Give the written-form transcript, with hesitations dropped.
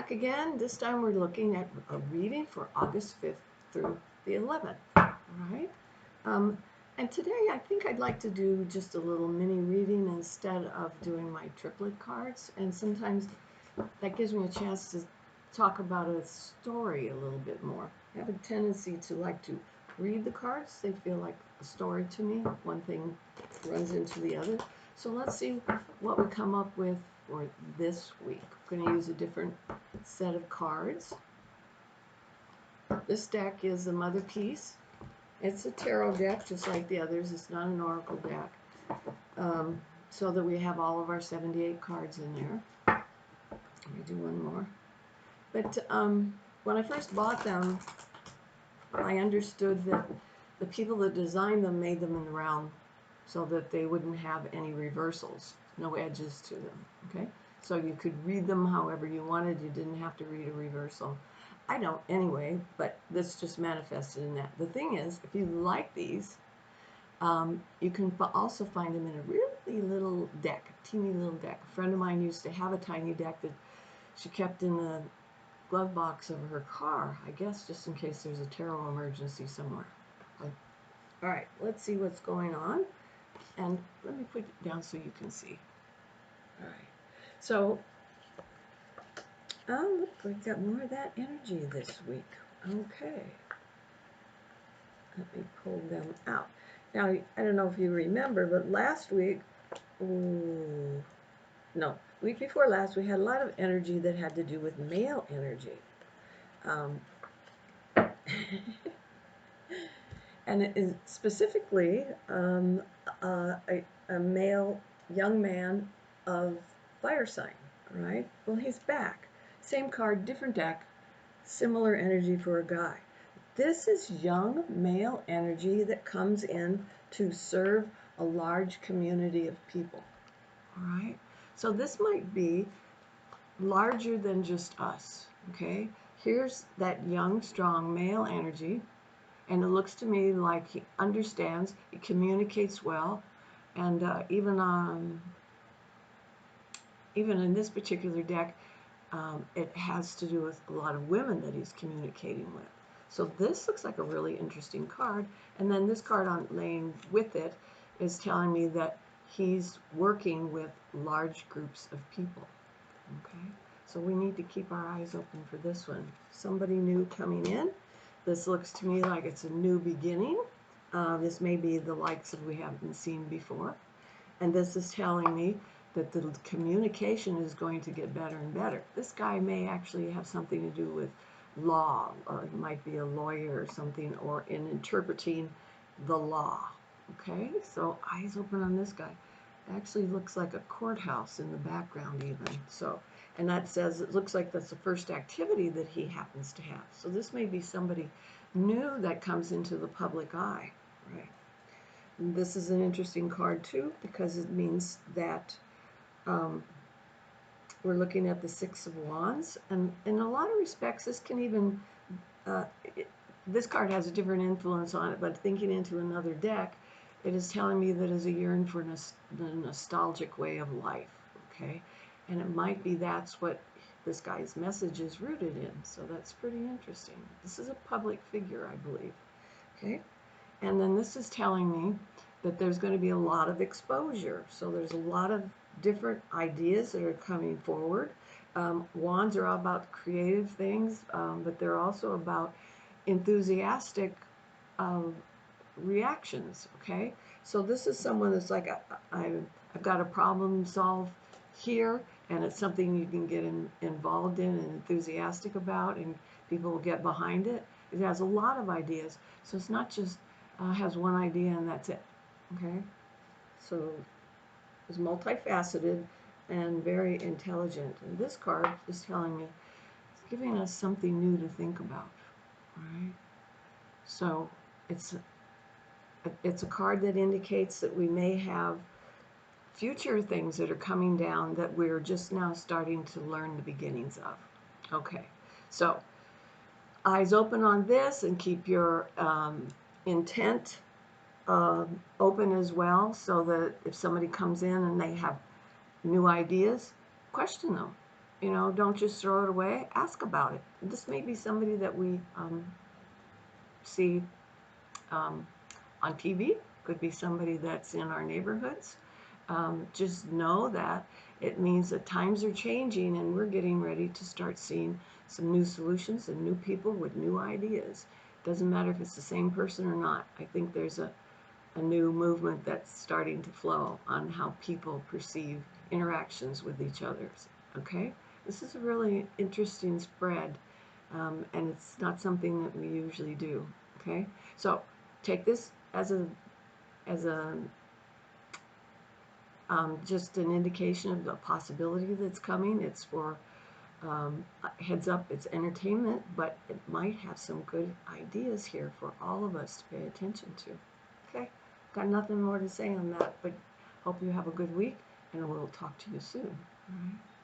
back again. This time we're looking at a reading for August 5th through the 11th. All right. And today I think I'd like to do just a little mini reading instead of doing my triplet cards. And sometimes that gives me a chance to talk about a story a little bit more. I have a tendency to like to read the cards. They feel like a story to me. One thing runs into the other. So let's see what we come up with for this week. I'm going to use a different set of cards. This deck is the Mother Pease. It's a tarot deck just like the others. It's not an oracle deck. So that we have all of our 78 cards in there. Let me do one more. But when I first bought them, I understood that the people that designed them made them in the round so that they wouldn't have any reversals, no edges to them, okay? So you could read them however you wanted. You didn't have to read a reversal. I don't anyway, but this just manifested in that. The thing is, if you like these, you can also find them in a really little deck, a teeny little deck. A friend of mine used to have a tiny deck that she kept in the glove box of her car, I guess just in case there's a tarot emergency somewhere. All right, let's see what's going on. And let me put it down so you can see. All right. So, look, we got more of that energy this week. Okay. Let me pull them out. Now, I don't know if you remember, but last week, week before last, we had a lot of energy that had to do with male energy. And it is specifically a male young man of fire sign, right? Well, he's back. Same card, different deck, similar energy for a guy. This is young male energy that comes in to serve a large community of people, all right? So this might be larger than just us, okay? Here's that young, strong male energy. And it looks to me like he understands, he communicates well, and even in this particular deck, it has to do with a lot of women that he's communicating with. So this looks like a really interesting card. And then this card laying with it is telling me that he's working with large groups of people. Okay, so we need to keep our eyes open for this one. Somebody new coming in. This looks to me like it's a new beginning. This may be the likes of we haven't seen before. And this is telling me that the communication is going to get better and better. This guy may actually have something to do with law, or he might be a lawyer or something, or in interpreting the law. Okay, so eyes open on this guy. It actually looks like a courthouse in the background even. So, and that says it looks like that's the first activity that he happens to have. So this may be somebody new that comes into the public eye, right? And this is an interesting card too, because it means that we're looking at the Six of Wands, and in a lot of respects this can even this card has a different influence on it, but thinking into another deck, it is telling me that as a yearn for the nostalgic way of life, okay? And it might be that's what this guy's message is rooted in, so that's pretty interesting. This is a public figure, I believe, okay? And then this is telling me that there's going to be a lot of exposure, so there's a lot of different ideas that are coming forward. Wands are all about creative things, but they're also about enthusiastic reactions, okay? So this is someone that's like, I've got a problem solved here, and it's something you can get involved in and enthusiastic about, and people will get behind it. It has a lot of ideas, so it's not just has one idea and that's it, okay? So it's multifaceted and very intelligent. And this card is telling me, it's giving us something new to think about, right? So it's a card that indicates that we may have future things that are coming down that we're just now starting to learn the beginnings of. Okay, so eyes open on this, and keep your intent open as well, so that if somebody comes in and they have new ideas, question them. You know, don't just throw it away. Ask about it. This may be somebody that we see um, on TV. Could be somebody that's in our neighborhoods. Just know that it means that times are changing and we're getting ready to start seeing some new solutions and new people with new ideas. Doesn't matter if it's the same person or not. I think there's a new movement that's starting to flow on how people perceive interactions with each other. Okay? This is a really interesting spread, and it's not something that we usually do. Okay? So take this as a just an indication of the possibility that's coming. It's for heads up, it's entertainment, but it might have some good ideas here for all of us to pay attention to. Okay, got nothing more to say on that, but hope you have a good week, and we'll talk to you soon. All right.